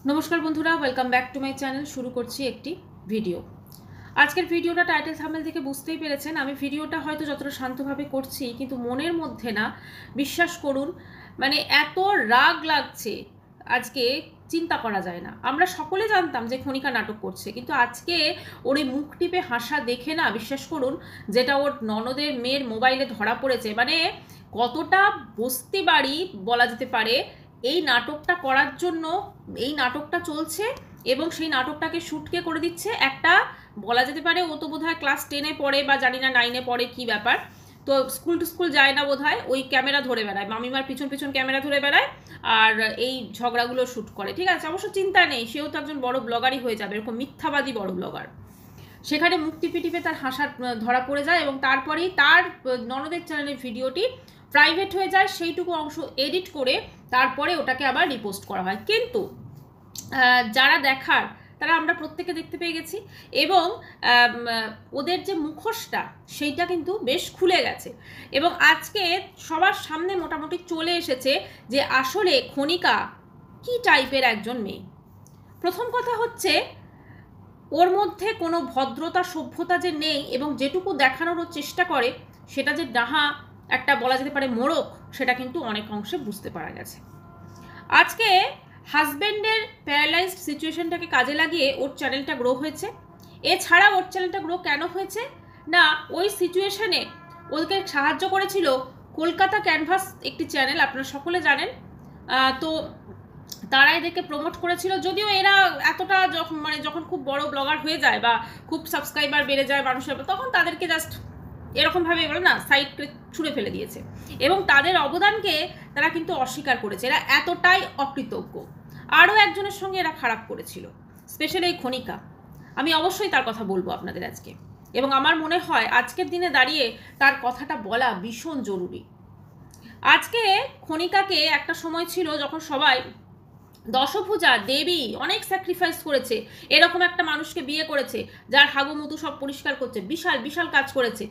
নমস্কার বন্ধুরা, welcome back to my channel. শুরু করছি একটি ভিডিও। আজকের ভিডিওটা টাইটেল থাম্বনেল থেকে বুঝতেই পেরেছেন। আমি ভিডিওটা হয়তো যতটা শান্তভাবে করছি, কিন্তু মনের মধ্যে না, বিশ্বাস করুন, মানে এত রাগ লাগছে আজকে, চিন্তা করা যায় না। আমরা সকলে জানতাম যে খনিকা নাটক করছে, কিন্তু আজকে ওর এই মুখ টিপে হাসা দেখে না, বিশ্বাস করুন, যেটা ওর ননদের মেয়ের মোবাইলে ধরা পড়েছে, মানে কতটা বস্তি বাড়ি বলা যেতে পারে এই নাটকটা করার জন্য। এই নাটকটা চলছে এবং সেই নাটকটাকে শুটকে করে দিচ্ছে একটা, বলা যেতে পারে ও তো বোধহয় ক্লাস 10-এ পড়ে বা জানি না 9-এ পড়ে, কি ব্যাপার। তো স্কুল টু স্কুল যায় না বোধহয়, ওই ক্যামেরা ধরে বেড়ায়, মামিমার পিছন পিছন ক্যামেরা ধরে বেড়ায় আর এই ঝগড়াগুলো শ্যুট করে। ঠিক আছে, অবশ্য চিন্তা নেই, সেও তো একজন বড় ব্লগারই হয়ে যাবে, এরকম মিথ্যাবাদী বড় ব্লগার। সেখানে মুখ টিপে টিপে তার হাসা ধরা পড়ে যায় এবং তারপরেই তার ননদের চ্যানেলের ভিডিওটি প্রাইভেট হয়ে যায়, সেইটুকু অংশ এডিট করে তারপরে ওটাকে আবার রিপোস্ট করা হয়। কিন্তু যারা দেখার তারা আমরা প্রত্যেকে দেখতে পেয়ে গেছি এবং ওদের যে মুখোশটা সেইটা কিন্তু বেশ খুলে গেছে এবং আজকে সবার সামনে মোটামুটি চলে এসেছে যে আসলে খনিকা কি টাইপের একজন মেয়ে। প্রথম কথা হচ্ছে, ওর মধ্যে কোনো ভদ্রতা সভ্যতা যে নেই এবং যেটুকু দেখানোর চেষ্টা করে সেটা যে ডাহা একটা বলা যেতে পারে মোড়ক, সেটা কিন্তু অনেক অংশে বুঝতে পারা গেছে। আজকে হাজব্যান্ডের প্যারালাইজড সিচুয়েশনটাকে কাজে লাগিয়ে ওর চ্যানেলটা গ্রো হয়েছে। এছাড়া ওর চ্যানেলটা গ্রো কেন হয়েছে না, ওই সিচুয়েশনে ওদেরকে সাহায্য করেছিল কলকাতা ক্যানভাস একটি চ্যানেল, আপনারা সকলে জানেন। তো তারা এদেরকে প্রমোট করেছিল, যদিও এরা এতটা যখন খুব বড় ব্লগার হয়ে যায় বা খুব সাবস্ক্রাইবার বেড়ে যায় মানুষের, তখন তাদেরকে জাস্ট এরকমভাবে বলে না, সাইড ছুঁড়ে ফেলে দিয়েছে এবং তাদের অবদানকে তারা কিন্তু অস্বীকার করেছে। এরা এতটাই অকৃতজ্ঞ। আরও একজনের সঙ্গে এরা খারাপ করেছিল, স্পেশালি এই খনিকা। আমি অবশ্যই তার কথা বলবো আপনাদের আজকে, এবং আমার মনে হয় আজকের দিনে দাঁড়িয়ে তার কথাটা বলা ভীষণ জরুরি। আজকে খনিকাকে একটা সময় ছিল যখন সবাই দশভুজা দেবী, অনেক স্যাক্রিফাইস করেছে, এরকম একটা মানুষকে বিয়ে করেছে যার হাগুমুতু সব পরিষ্কার করছে, বিশাল বিশাল কাজ করেছে।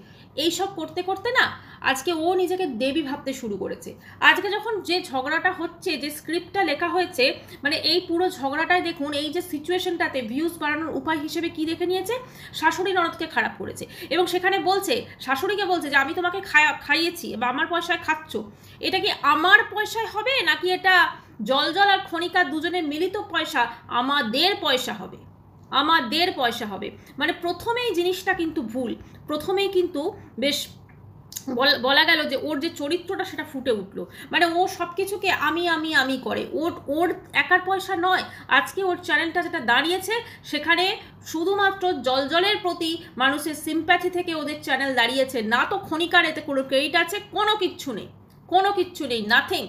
এইসব করতে করতে না আজকে ও নিজেকে দেবী ভাবতে শুরু করেছে। আজকে যখন যে ঝগড়াটা হচ্ছে, যে স্ক্রিপ্টটা লেখা হয়েছে, মানে এই পুরো ঝগড়াটায় দেখুন, এই যে সিচুয়েশনটাতে ভিউজ বাড়ানোর উপায় হিসেবে কি দেখে নিয়েছে, শাশুড়ি ননদকে খারাপ করেছে এবং সেখানে বলছে, শাশুড়িকে বলছে যে আমি তোমাকে খাইয়েছি বা আমার পয়সায় খাচ্ছ। এটা কি আমার পয়সায় হবে নাকি এটা জল আর খনিকা দুজনের মিলিত পয়সা, আমাদের পয়সা হবে, আমাদের পয়সা হবে? মানে প্রথমেই জিনিসটা কিন্তু ভুল। প্রথমেই কিন্তু বেশ বলা গেল যে ওর যে চরিত্রটা সেটা ফুটে উঠলো, মানে ও সব কিছুকে আমি আমি আমি করে। ওর ওর একার পয়সা নয়। আজকে ওর চ্যানেলটা যেটা দাঁড়িয়েছে, সেখানে শুধুমাত্র জলের প্রতি মানুষের সিম্প্যাথি থেকে ওদের চ্যানেল দাঁড়িয়েছে, না তো খনিকার এতে কোনো ক্রেডিট আছে, কোনো কিচ্ছু নেই, কোনো কিচ্ছু নেই, নাথিং।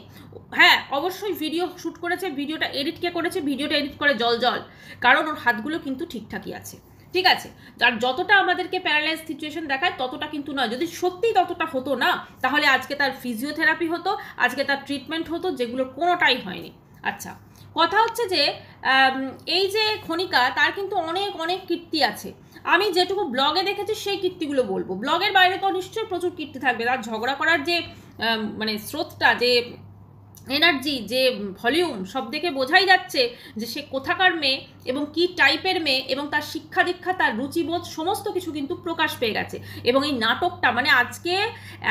হ্যাঁ, অবশ্যই ভিডিও শ্যুট করেছে, ভিডিওটা এডিট কে করেছে, ভিডিওটা এডিট করে জল, কারণ ওর হাতগুলো কিন্তু ঠিকঠাকই আছে। ঠিক আছে, আর যতটা আমাদেরকে প্যারালাইজ সিচুয়েশন দেখায় ততটা কিন্তু নয়। যদি সত্যিই ততটা হতো না, তাহলে আজকে তার ফিজিওথেরাপি হতো, আজকে তার ট্রিটমেন্ট হতো, যেগুলোর কোনোটাই হয়নি। আচ্ছা, কথা হচ্ছে যে এই যে খনিকা, তার কিন্তু অনেক অনেক কীর্তি আছে। আমি যেটুকু ব্লগে দেখেছি সেই কীর্তিগুলো বলবো, ব্লগের বাইরে তো নিশ্চয়ই প্রচুর কীর্তি থাকবে। তার ঝগড়া করার যে মানে স্রোতটা, যে এনার্জি, যে ভলিউম, সব দেখে বোঝাই যাচ্ছে যে সে কোথাকার মেয়ে এবং কি টাইপের মেয়ে, এবং তার শিক্ষা দীক্ষা, তার রুচিবোধ, সমস্ত কিছু কিন্তু প্রকাশ পেয়ে গেছে। এবং এই নাটকটা, মানে আজকে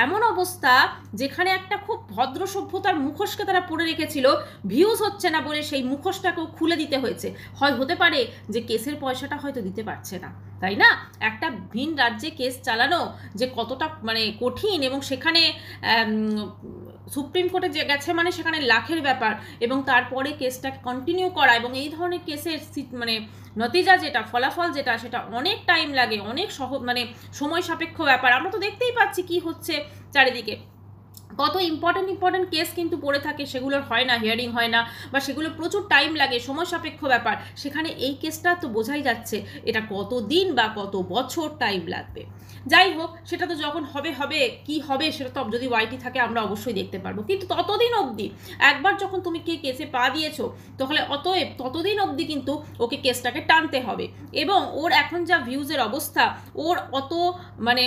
এমন অবস্থা যেখানে একটা খুব ভদ্র সভ্যতার মুখোশকে তারা পরে রেখেছিল, ভিউজ হচ্ছে না বলে সেই মুখোশটাকেও খুলে দিতে হয়েছে। হতে পারে যে কেসের পয়সাটা হয়তো দিতে পারছে না, তাই না? একটা ভিন রাজ্যে কেস চালানো যে কতটা মানে কঠিন, এবং সেখানে সুপ্রিম কোর্টে যে গেছে মানে সেখানে লাখের ব্যাপার, এবং তারপরে কেসটাকে কন্টিনিউ করা, এবং এই ধরনের কেসের মানে নতিজা যেটা, ফলাফল যেটা, সেটা অনেক টাইম লাগে, অনেক মানে সময় সাপেক্ষ ব্যাপার। আমরা তো দেখতেই পাচ্ছি কি হচ্ছে চারিদিকে, কত ইম্পর্টেন্ট কেস কিন্তু পড়ে থাকে, সেগুলোর হয় না, হিয়ারিং হয় না, বা সেগুলো প্রচুর টাইম লাগে, সময় সাপেক্ষ ব্যাপার। সেখানে এই কেসটা তো বোঝাই যাচ্ছে এটা কত দিন বা কত বছর টাইম লাগবে। যাই হোক, সেটা তো যখন হবে হবে, কি হবে সেটা তো যদি ওয়াইটি থাকে আমরা অবশ্যই দেখতে পারবো, কিন্তু ততদিন অবধি, একবার যখন তুমি কি কেসে পা দিয়েছো, তাহলে অতএব ততদিন অবধি কিন্তু ওকে কেসটাকে টানতে হবে। এবং ওর এখন যা ভিউজের অবস্থা, ওর অত মানে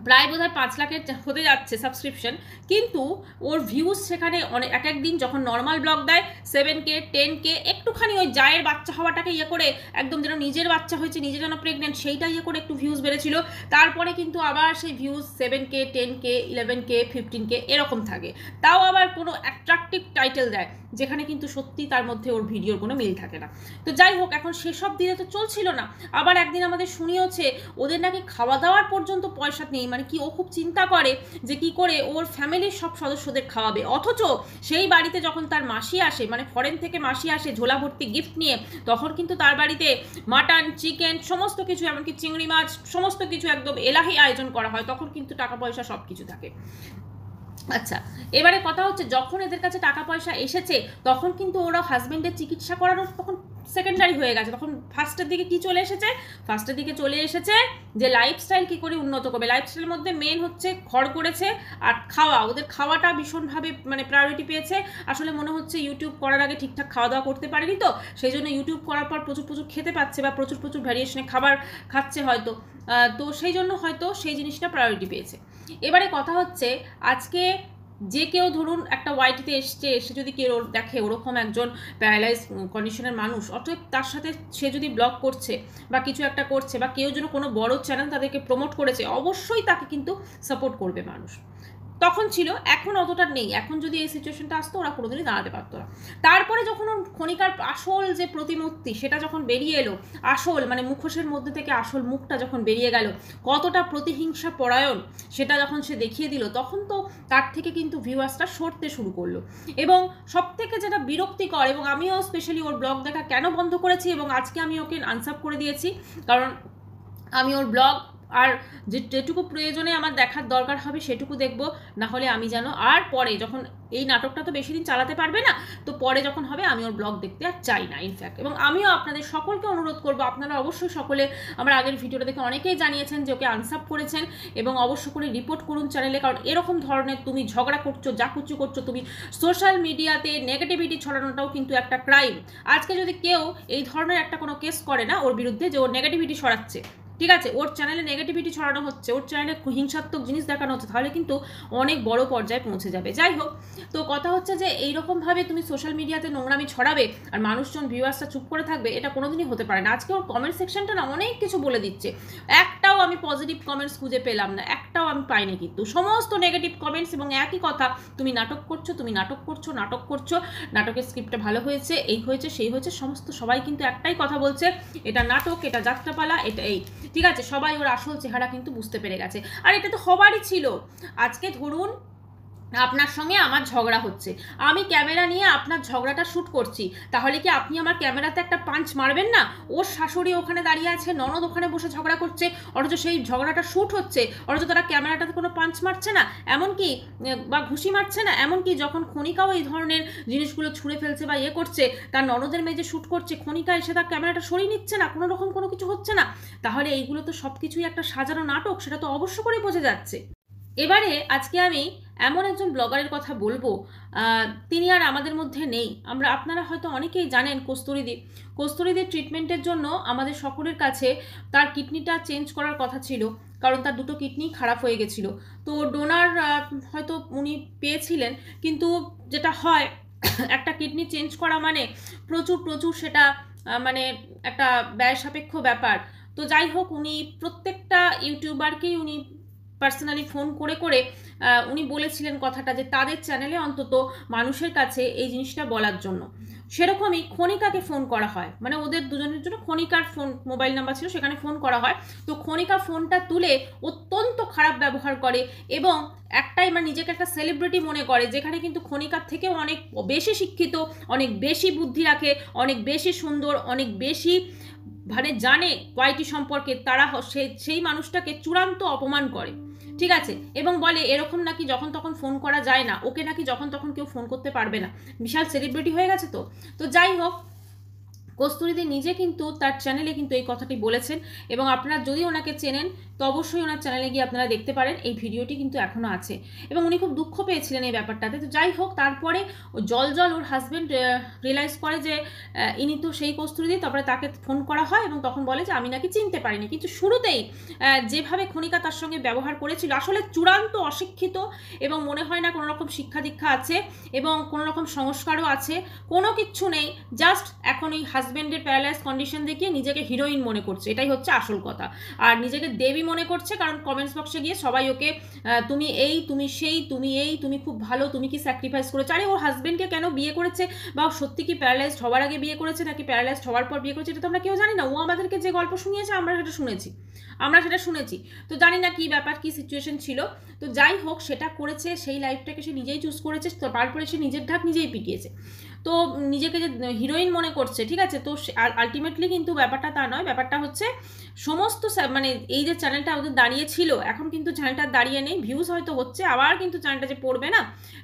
প্রায় বোধহয় 5 লাখের হতে যাচ্ছে সাবস্ক্রিপশন, কিন্তু ওর ভিউজ সেখানে অনেক এক একদিন যখন নর্মাল ব্লগ দেয় 7K 10K, একটুখানি ওই জায়ের বাচ্চা হওয়াটাকে ইয়ে করে একদম যেন নিজের বাচ্চা হয়েছে, নিজে যেন প্রেগনেন্ট, সেইটা ইয়ে করে একটু ভিউজ বেড়েছিল। তারপরে কিন্তু আবার সেই views 7K 10K 11K 15K এরকম থাকে, তাও আবার কোনো অ্যাট্রাকটিভ টাইটেল দেয় যেখানে কিন্তু সত্যি তার মধ্যে ওর ভিডিওর কোনো মিল থাকে না। তো যাই হোক, এখন সেসব দিনে তো চলছিল না। আবার একদিন আমাদের শুনিয়েছে ওদের নাকি খাওয়া দাওয়ার পর্যন্ত পয়সা নেই, মানে কি ও খুব চিন্তা করে যে কি করে ওর ফ্যামিলির সব সদস্যদের খাওয়াবে, অথচ সেই বাড়িতে যখন তার মাসি আসে, মানে ফরেন থেকে মাসি আসে ঝোলা ভর্তি গিফট নিয়ে, তখন কিন্তু তার বাড়িতে মাটন চিকেন সমস্ত কিছু, এমনকি চিংড়ি মাছ সমস্ত কিছু একদম এলাহি আয়োজন করা হয়, তখন কিন্তু টাকা পয়সা সব কিছু থাকে। আচ্ছা, এবারে কথা হচ্ছে যখন এদের কাছে টাকা পয়সা এসেছে তখন কিন্তু ওরা হাজবেন্ডের চিকিৎসা করানোর তখন সেকেন্ডারি হয়ে গেছে। তখন ফার্স্টের দিকে কি চলে এসেছে? ফার্স্টের দিকে চলে এসেছে যে লাইফস্টাইল কি করে উন্নত করবে। লাইফস্টাইলের মধ্যে মেন হচ্ছে ঘর করেছে আর খাওয়া, ওদের খাওয়াটা ভীষণভাবে মানে প্রায়োরিটি পেয়েছে। আসলে মনে হচ্ছে ইউটিউব করার আগে ঠিকঠাক খাওয়া দাওয়া করতে পারেনি, তো সেই জন্য ইউটিউব করার পর প্রচুর প্রচুর খেতে পাচ্ছে বা প্রচুর প্রচুর ভ্যারিয়েশনে খাবার খাচ্ছে হয়তো, তো সেই জন্য হয়তো সেই জিনিসটা প্রায়োরিটি পেয়েছে। এবারে কথা হচ্ছে আজকে যে কেউ ধরুন একটা ওয়াইটিতে এসে যদি কেউ দেখে ওরকম একজন প্যারালাইজ কন্ডিশনের মানুষ, অতএব তার সাথে সে যদি ব্লগ করছে বা কিছু একটা করছে বা কেউ যেন কোনো বড় চ্যানেল তাদেরকে প্রমোট করেছে, অবশ্যই তাকে কিন্তু সাপোর্ট করবে মানুষ। তখন ছিল, এখন অতটা নেই। এখন যদি এই সিচুয়েশনটা আসতো ওরা কোনোদিনই দাঁড়াতে পারতো না। তারপরে যখন ওর খনিকার আসল যে প্রতিমূর্তি সেটা যখন বেরিয়ে এলো, আসল মানে মুখোশের মধ্যে থেকে আসল মুখটা যখন বেরিয়ে গেল, কতটা প্রতিহিংসা পরায়ণ সেটা যখন সে দেখিয়ে দিল, তখন তো তার থেকে কিন্তু ভিউয়ার্সটা সরতে শুরু করলো। এবং সব থেকে যেটা বিরক্তিকর, এবং আমিও স্পেশালি ওর ব্লগ দেখা কেন বন্ধ করেছি এবং আজকে আমি ওকে আনসাব করে দিয়েছি, কারণ আমি ওর ব্লগ আর যেটুকু প্রয়োজনে আমার দেখার দরকার হবে সেটুকু দেখবো, না হলে আমি যেন আর পরে যখন এই নাটকটা তো বেশি দিন চালাতে পারবে না, তো পরে যখন হবে আমি ওর ব্লগ দেখতে আর চাই না ইনফ্যাক্ট। এবং আমিও আপনাদের সকলকে অনুরোধ করবো, আপনারা অবশ্যই সকলে আমার আগের ভিডিওটা দেখে অনেকেই জানিয়েছেন যে ওকে আনসাব করেছেন, এবং অবশ্য করে রিপোর্ট করুন চ্যানেলে, কারণ এরকম ধরনের তুমি ঝগড়া করছো, যা কিছু করছো, তুমি সোশ্যাল মিডিয়াতে নেগেটিভিটি ছড়ানোটাও কিন্তু একটা ক্রাইম। আজকে যদি কেউ এই ধরনের একটা কোনো কেস করে না ওর বিরুদ্ধে যে ওর নেগেটিভিটি ছড়াচ্ছে, ঠিক আছে, ওর চ্যানেলে নেগেটিভিটি ছড়ানো হচ্ছে, ওর চ্যানেলে হিংসাত্মক জিনিস দেখানো হচ্ছে, তাহলে কিন্তু অনেক বড় পর্যায়ে পৌঁছে যাবে। যাই হোক, তো কথা হচ্ছে যে এইরকমভাবে তুমি সোশ্যাল মিডিয়াতে নোংরামি ছড়াবে আর মানুষজন ভিউয়ার্সটা চুপ করে থাকবে, এটা কোনোদিনই হতে পারে না। আজকে ওর কমেন্ট সেকশনটা না অনেক কিছু বলে দিচ্ছে, একটাও আমি পজিটিভ কমেন্টস খুঁজে পেলাম না, একটাও আমি পাইনি, কিন্তু সমস্ত নেগেটিভ কমেন্টস এবং একই কথা, তুমি নাটক করছো, তুমি নাটক করছো, নাটক করছো, নাটকের স্ক্রিপ্টটা ভালো হয়েছে, এই হয়েছে সেই হয়েছে, সমস্ত সবাই কিন্তু একটাই কথা বলছে, এটা নাটক, এটা যাত্রাপালা, এটা এই, ঠিক আছে, সবাই ওর আসল চেহারা কিন্তু বুঝতে পেরে গেছে। আর এটা তো হবারই ছিল। আজকে ধরুন আপনার সঙ্গে আমার ঝগড়া হচ্ছে, আমি ক্যামেরা নিয়ে আপনার ঝগড়াটা শ্যুট করছি, তাহলে কি আপনি আমার ক্যামেরাতে একটা পাঞ্চ মারবেন না? ওর শাশুড়ি ওখানে দাঁড়িয়ে আছে, ননদ ওখানে বসে ঝগড়া করছে, অথচ সেই ঝগড়াটা শ্যুট হচ্ছে, অথচ তারা ক্যামেরাটাতে কোনো পাঞ্চ মারছে না, এমনকি বা ঘুষি মারছে না, এমনকি যখন খনিকাও এই ধরনের জিনিসগুলো ছুঁড়ে ফেলছে বা ইয়ে করছে, তার ননদের মেয়ে শ্যুট করছে, খনিকা এসে তার ক্যামেরাটা সরিয়ে নিচ্ছে না, কোনো রকম কোনো কিছু হচ্ছে না, তাহলে এইগুলো তো সব কিছুই একটা সাজানো নাটক, সেটা তো অবশ্য করেই বোঝা যাচ্ছে। এবারে আজকে আমি এমন একজন ব্লগারের কথা বলবো, তিনি আর আমাদের মধ্যে নেই। আপনারা হয়তো অনেকেই জানেন কস্তুরীদির ট্রিটমেন্টের জন্য আমাদের সকলের কাছে তার কিডনিটা চেঞ্জ করার কথা ছিল, কারণ তার দুটো কিডনি খারাপ হয়ে গেছিলো। তো ডোনার হয়তো উনি পেয়েছিলেন, কিন্তু যেটা হয় একটা কিডনি চেঞ্জ করা মানে প্রচুর সেটা মানে একটা ব্যয় সাপেক্ষ ব্যাপার। তো যাই হোক, উনি প্রত্যেকটা ইউটিউবারকেই উনি পার্সোনালি ফোন করে উনি বলেছিলেন কথাটা যে তাদের চ্যানেলে অন্তত মানুষের কাছে এই জিনিসটা বলার জন্য। সেরকমই খনিকাকে ফোন করা হয়, মানে ওদের দুজনের জন্য খনিকার ফোন মোবাইল নাম্বার ছিল, সেখানে ফোন করা হয়। তো খনিকা ফোনটা তুলে অত্যন্ত খারাপ ব্যবহার করে এবং একটাই মানে নিজেকে একটা সেলিব্রিটি মনে করে, যেখানে কিন্তু খনিকার থেকেও অনেক বেশি শিক্ষিত, অনেক বেশি বুদ্ধি রাখে, অনেক বেশি সুন্দর, অনেক বেশি মানে জানে ওয়াইটি সম্পর্কে, তারা সেই মানুষটাকে চূড়ান্ত অপমান করে, ঠিক আছে, এবং বলে এরকম নাকি যখন তখন ফোন করা যায় না, ওকে নাকি যখন তখন কেউ ফোন করতে পারবে না, বিশাল সেলিব্রিটি হয়ে গেছে। তো যাই হোক, কস্তুরীদি নিজে কিন্তু তার চ্যানেলে কিন্তু এই কথাটি বলেছেন, এবং আপনারা যদি ওনাকে চেনেন তো অবশ্যই ওনার চ্যানেলে গিয়ে আপনারা দেখতে পারেন, এই ভিডিওটি কিন্তু এখনও আছে। এবং উনি খুব দুঃখ পেয়েছিলেন এই ব্যাপারটাতে। তো যাই হোক, তারপরে ওর হাজব্যান্ড রিয়েলাইজ করে যে ইনি তো সেই কস্তুরীদি। তারপরে তাকে ফোন করা হয় এবং তখন বলে যে আমি নাকি চিনতে পারিনি। কিন্তু শুরুতেই যেভাবে খনিকা তার সঙ্গে ব্যবহার করেছিল, আসলে চূড়ান্ত অশিক্ষিত, এবং মনে হয় না কোনো রকম শিক্ষা দীক্ষা আছে এবং কোনো রকম সংস্কারও আছে, কোনো কিচ্ছু নেই। জাস্ট এখন এই হাজব্যান্ডের প্যারালাইজ কন্ডিশন দেখিয়ে নিজেকে হিরোইন মনে করছে, এটাই হচ্ছে আসল কথা। আর নিজেকে দেবী মনে করছে, কারণ কমেন্টস বক্সে গিয়ে সবাই ওকে তুমি এই, তুমি সেই, তুমি এই, তুমি খুব ভালো, তুমি কি স্যাক্রিফাইস করেছো। আরে ওর হাজব্যান্ডকে কেন বিয়ে করেছে, বা সত্যি কি প্যারালাইজড হওয়ার আগে বিয়ে করেছে নাকি প্যারালাইজড হওয়ার পর বিয়ে করেছে, এটা তো আমরা কেউ জানি না। ও আমাদেরকে যে গল্প শুনিয়েছে আমরা সেটা শুনেছি। তো জানি না কি ব্যাপার, কি সিচুয়েশন ছিল। তো যাই হোক, সেটা করেছে, সেই লাইফটাকে সে নিজেই চুজ করেছে। তারপরে সে নিজের ঢাক নিজেই পিটিয়েছে। তো নিজেকে যে হিরোইন মনে করছে, ঠিক আছে। তো আলটিমেটলি কিন্তু ব্যাপারটা তা নয়। ব্যাপারটা হচ্ছে সমস্ত মানে এই যে চ্যানেলটা ওদের দাঁড়িয়ে ছিল, এখন কিন্তু চ্যানেলটা দাঁড়িয়ে নেই। ভিউজ হয়তো হচ্ছে, আবার কিন্তু চ্যানেলটা যে পড়বে না,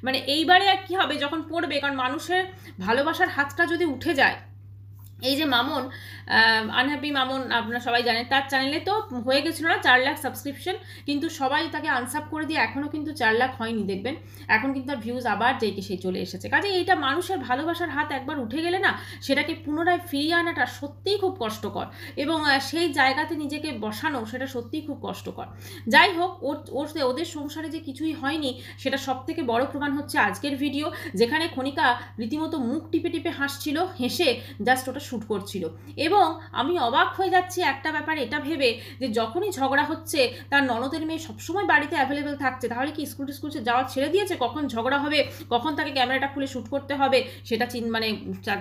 মানে এইবারে আর কি হবে যখন পড়বে, কারণ মানুষের ভালোবাসার হাতটা যদি উঠে যায়। এই যে মামুন, আনহ্যাপি মামুন, আপনারা সবাই জানেন, তার চ্যানেলে তো হয়ে গেছিল না 4 লাখ সাবস্ক্রিপশন, কিন্তু সবাই তাকে আনসাব করে দিয়ে এখনও কিন্তু 4 লাখ হয়নি। দেখবেন এখন কিন্তু তার ভিউজ আবার যেইকে সেই চলে এসেছে। কাজে এইটা মানুষের ভালোবাসার হাত একবার উঠে গেলে না, সেটাকে পুনরায় ফিরিয়ে আনাটা সত্যিই খুব কষ্টকর, এবং সেই জায়গাতে নিজেকে বসানো সেটা সত্যিই খুব কষ্টকর। যাই হোক, ওদের সংসারে যে কিছুই হয়নি, সেটা সব থেকে বড় প্রমাণ হচ্ছে আজকের ভিডিও, যেখানে খনিকা রীতিমতো মুখ টিপে টিপে হাসছিল, হেসে জাস্ট ওটা শ্যুট করছিল। এবং আমি অবাক হয়ে যাচ্ছি একটা ব্যাপার এটা ভেবে, যে যখনই ঝগড়া হচ্ছে তার ননদের মেয়ে সবসময় বাড়িতে অ্যাভেলেবেল থাকছে, তাহলে কি স্কুল যাওয়া ছেড়ে দিয়েছে? কখন ঝগড়া হবে, কখন তাকে ক্যামেরাটা খুলে শ্যুট করতে হবে, সেটা মানে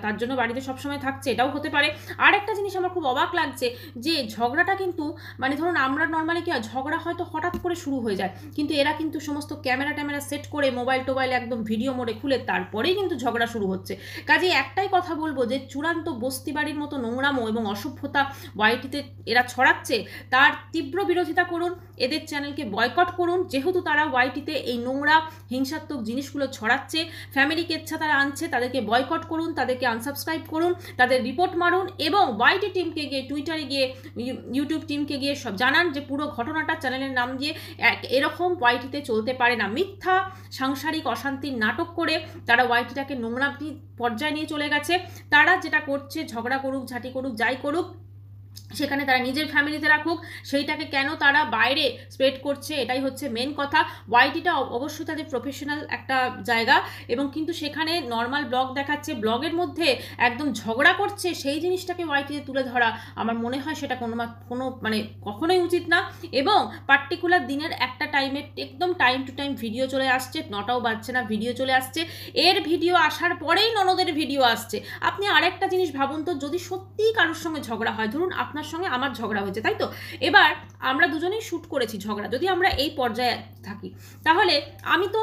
তার জন্য বাড়িতে সবসময় থাকছে, এটাও হতে পারে। আর একটা জিনিস আমার খুব অবাক লাগছে, যে ঝগড়াটা কিন্তু মানে ধরুন আমরা নর্মালি কি হয়, ঝগড়া হয়তো হঠাৎ করে শুরু হয়ে যায়, কিন্তু এরা কিন্তু সমস্ত ক্যামেরা সেট করে মোবাইল টোবাইল একদম ভিডিও মোডে খুলে তারপরেই কিন্তু ঝগড়া শুরু হচ্ছে। কাজে একটাই কথা বলবো, যে চূড়ান্ত বস্তি বাড়ির মতো নোংরামো এবং অসভ্যতা ওয়াইটিতে এরা ছড়াচ্ছে, তার তীব্র বিরোধিতা করুন, এদের চ্যানেলকে বয়কট করুন, যেহেতু তারা ওয়াইটিতে এই নোংরা হিংসাত্মক জিনিসগুলো ছড়াচ্ছে, ফ্যামিলি কেচ্ছা তারা আনছে, তাদেরকে বয়কট করুন, তাদেরকে আনসাবস্ক্রাইব করুন, তাদের রিপোর্ট মারুন, এবং ওয়াইটি টিমকে গিয়ে, টুইটারে গিয়ে, ইউটিউব টিমকে গিয়ে সব জানান যে পুরো ঘটনাটা চ্যানেলের নাম দিয়ে এরকম ওয়াইটিতে চলতে পারে না। মিথ্যা সাংসারিক অশান্তির নাটক করে তারা ওয়াইটিটাকে নোংরা পর্যায়ে নিয়ে চলে গেছে। তারা যেটা করছে, ঝগড়া করুক, ঝাঁটি করুক, যাই করুক, সেখানে তারা নিজের ফ্যামিলিতে রাখুক, সেইটাকে কেন তারা বাইরে স্প্রেড করছে, এটাই হচ্ছে মেন কথা। ওয়াইটিটা অবশ্যই তাদের প্রফেশনাল একটা জায়গা, এবং কিন্তু সেখানে নর্মাল ব্লগ দেখাচ্ছে, ব্লগের মধ্যে একদম ঝগড়া করছে, সেই জিনিসটাকে ওয়াইটিতে তুলে ধরা আমার মনে হয় সেটা কোনো মানে কখনোই উচিত না। এবং পার্টিকুলার দিনের একটা টাইমে একদম টাইম টু টাইম ভিডিও চলে আসছে, 9টাও বাজছে না, ভিডিও চলে আসছে। এর ভিডিও আসার পরেই ননদের ভিডিও আসছে। আপনি আরেকটা জিনিস ভাবুন তো, যদি সত্যিই কারোর সঙ্গে ঝগড়া হয়, ধরুন আপনার সঙ্গে আমার ঝগড়া হয়েছে, তাই তো, এবার আমরা দুজনেই শ্যুট করেছি ঝগড়া, যদি আমরা এই পর্যায়ে থাকি, তাহলে আমি তো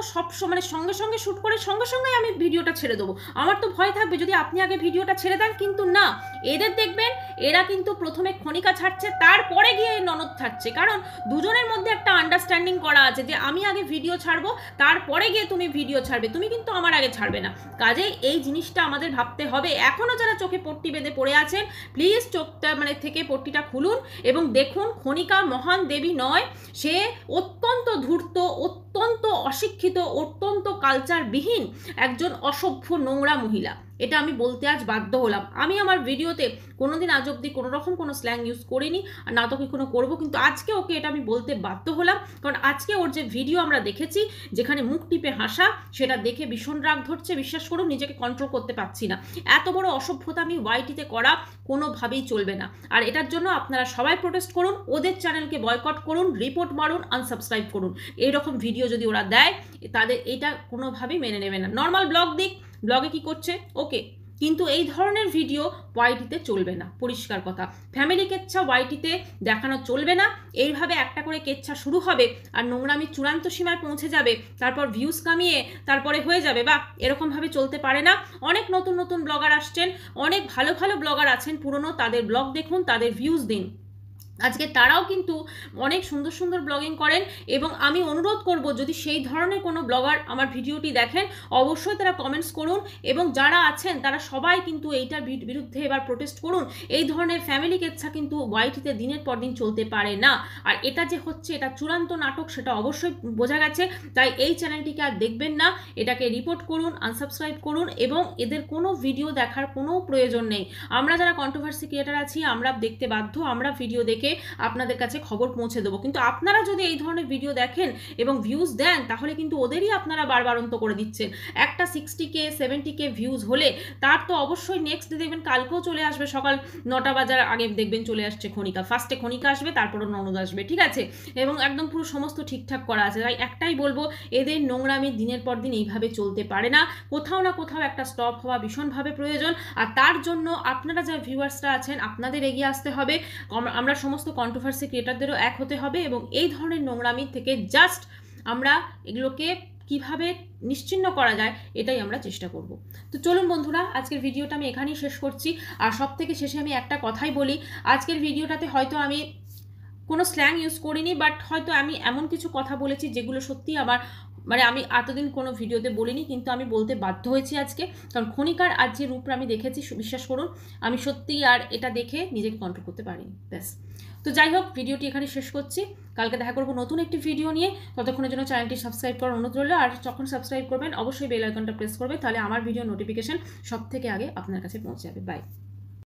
মানে সঙ্গে সঙ্গে শ্যুট করে সঙ্গে সঙ্গে আমি ভিডিওটা ছেড়ে দেবো। আমার তো ভয় থাকবে যদি আপনি আগে ভিডিওটা ছেড়ে দেন, কিন্তু না, এদের দেখবেন এরা কিন্তু প্রথমে খনিকা ছাড়ছে, তারপরে গিয়ে ননদ ছাড়ছে, কারণ দুজনের মধ্যে একটা আন্ডারস্ট্যান্ডিং করা আছে যে আমি আগে ভিডিও ছাড়বো, তারপরে গিয়ে তুমি ভিডিও ছাড়বে, তুমি কিন্তু আমার আগে ছাড়বে না। কাজেই এই জিনিসটা আমাদের ভাবতে হবে। এখনো যারা চোখে পট্টি বেঁধে পড়ে আছেন, প্লিজ চোখটা থেকে পট্টিটা খুলুন এবং দেখুন, খনিকা মহান দেবী নয়, সে অত্যন্ত ধূর্ত, অত্যন্ত অশিক্ষিত, অত্যন্ত কালচারবিহীন একজন অসভ্য নোংরা মহিলা। এটা আমি বলতে আজ বাধ্য হলাম। আমি আমার ভিডিওতে কোনোদিন আজ অব্দি কোনো রকম কোনো স্ল্যাং ইউজ করিনি, আর না তো কখনো করবো, কিন্তু আজকে ওকে এটা আমি বলতে বাধ্য হলাম, কারণ আজকে ওর যে ভিডিও আমরা দেখেছি, যেখানে মুখ টিপে হাসা, সেটা দেখে ভীষণ রাগ ধরছে। বিশ্বাস করুন, নিজেকে কন্ট্রোল করতে পারছি না। এত বড় অসভ্যতা আমি ওয়াইটিতে করা কোনোভাবেই চলবে না। আর এটার জন্য আপনারা সবাই প্রোটেস্ট করুন, ওদের চ্যানেলকে বয়কট করুন, রিপোর্ট মারুন, আনসাবস্ক্রাইব করুন। এইরকম ভিডিও যদি ওরা দেয়, তাদের এটা কোনোভাবেই মেনে নেবে না। নর্মাল ব্লগ দিক, ব্লগে কি করছে ওকে, কিন্তু এই ধরনের ভিডিও ওয়াইটিতে চলবে না, পরিষ্কার কথা। ফ্যামিলি কেচ্ছা ওয়াইটিতে দেখানো চলবে না। এইভাবে একটা করে কেচ্ছা শুরু হবে, আর নোংরামি চূড়ান্ত সীমায় পৌঁছে যাবে, তারপর ভিউজ কামিয়ে তারপরে হয়ে যাবে, বা এরকমভাবে চলতে পারে না। অনেক নতুন নতুন ব্লগার আসছেন, অনেক ভালো ভালো ব্লগার আছেন পুরনো, তাদের ব্লগ দেখুন, তাদের ভিউজ দিন। আজকে তারাও কিন্তু অনেক সুন্দর সুন্দর ব্লগিং করেন এবং আমি অনুরোধ করব যদি সেই ধরনের কোনো ব্লগার আমার ভিডিওটি দেখেন অবশ্যই তারা কমেন্টস করুন এবং যারা আছেন তারা সবাই কিন্তু এইটার বিরুদ্ধে এবার প্রোটেস্ট করুন। এই ধরনের ফ্যামিলি কেচ্ছা কিন্তু ওয়াইটিতে দিনের পর দিন চলতে পারে না, আর এটা যে হচ্ছে এটা চূড়ান্ত নাটক সেটা অবশ্যই বোঝা গেছে। তাই এই চ্যানেলটিকে আর দেখবেন না, এটাকে রিপোর্ট করুন, আনসাবস্ক্রাইব করুন এবং এদের কোনো ভিডিও দেখার কোনো প্রয়োজন নেই। আমরা যারা কন্ট্রোভার্সি ক্রিয়েটার আছি আমরা দেখতে বাধ্য, আমরা ভিডিও দেখে আপনাদের কাছে খবর পৌঁছে দেবো, কিন্তু আপনারা যদি এই ধরনের ভিডিও দেখেন এবং ভিউজ দেন তাহলে কিন্তু ওদেরই আপনারা বারবারন্ত করে দিচ্ছেন। একটা 60K 70K ভিউজ হলে তার তো অবশ্যই নেক্সট দেখবেন কালকেও চলে আসবে, সকাল 9টা বাজার আগে দেখবেন চলে আসছে খনিকা, ফার্স্টে খনিকা আসবে তারপরও ননদ আসবে, ঠিক আছে, এবং একদম পুরো সমস্ত ঠিকঠাক করা আছে। তাই একটাই বলবো, এদের নোংরামি দিনের পর দিন এইভাবে চলতে পারে না, কোথাও না কোথাও একটা স্টপ হওয়া ভীষণভাবে প্রয়োজন। আর তার জন্য আপনারা যা ভিউয়ার্সরা আছেন আপনাদের এগিয়ে আসতে হবে, আমরা সমস্ত কন্ট্রোভার্সি ক্রিয়েটারদেরও এক হতে হবে এবং এই ধরনের নোংরামি থেকে জাস্ট আমরা এগুলোকে কিভাবে নিশ্চিহ্ন করা যায় এটাই আমরা চেষ্টা করব। তো চলুন বন্ধুরা, আজকের ভিডিওটা আমি এখানেই শেষ করছি। আর সব থেকে শেষে আমি একটা কথাই বলি, আজকের ভিডিওটাতে হয়তো আমি কোনো স্ল্যাং ইউজ করিনি, বাট হয়তো আমি এমন কিছু কথা বলেছি যেগুলো সত্যি আমার আমি এতদিন কোনো ভিডিওতে বলিনি, কিন্তু আমি বলতে বাধ্য হয়েছি আজকে, কারণ খনিকার আজ যে রূপ আমি দেখেছি বিশ্বাস করুন আমি সত্যিই আর এটা দেখে নিজেকে কন্ট্রোল করতে পারিনি। ব্যাস, তো যাই হোক ভিডিওটি এখানে শেষ করছি, কালকে দেখা করবো নতুন একটি ভিডিও নিয়ে। ততক্ষণের জন্য চ্যানেলটি সাবস্ক্রাইব করার অনুরোধ রইল, আর যখন সাবস্ক্রাইব করবেন অবশ্যই বেল আইকনটা প্রেস করবে, তাহলে আমার ভিডিও নোটিফিকেশন সব থেকে আগে আপনার কাছে পৌঁছে যাবে। বাই।